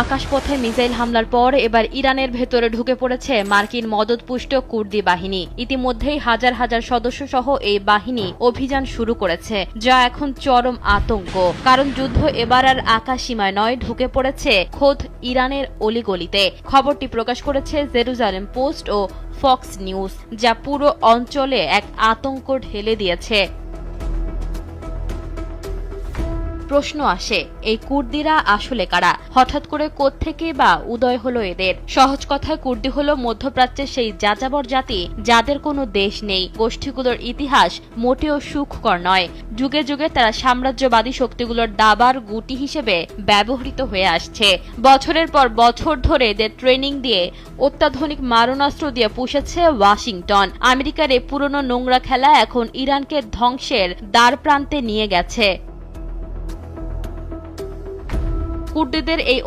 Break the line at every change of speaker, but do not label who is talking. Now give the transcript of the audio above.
আকাশপথে মিসাইল হামলার পর এবার ইরানের ভেতরে ঢুকে পড়েছে মার্কিন মদতপুষ্ট কুর্দি বাহিনী। ইতিমধ্যেই হাজার হাজার সদস্য সহ এই বাহিনী অভিযান শুরু করেছে, যা এখন চরম আতঙ্ক। কারণ যুদ্ধ এবার আর আকাশ সীমায় নয়, ঢুকে পড়েছে খোদ ইরানের অলিগলিতে। খবরটি প্রকাশ করেছে জেরুজালেম পোস্ট ও ফক্স নিউজ, যা পুরো অঞ্চলে এক আতঙ্ক ঢেলে দিয়েছে। প্রশ্ন আসে, এই কুর্দিরা আসলে কারা? হঠাৎ করে কোত্থেকে বা উদয় হলো এদের? সহজ কথায় কুর্দি হলো মধ্যপ্রাচ্যের সেই যাযাবর জাতি যাদের কোনো দেশ নেই। গোষ্ঠীগুলোর ইতিহাস মোটেও সুখকর নয়। যুগে যুগে তারা সাম্রাজ্যবাদী শক্তিগুলোর দাবার গুটি হিসেবে ব্যবহৃত হয়ে আসছে। বছরের পর বছর ধরে এদের ট্রেনিং দিয়ে অত্যাধুনিক মারণাস্ত্র দিয়ে পুষেছে ওয়াশিংটন। আমেরিকার এই পুরনো নোংরা খেলা এখন ইরানকে ধ্বংসের দ্বারপ্রান্তে নিয়ে গেছে। কুর্দিদের এই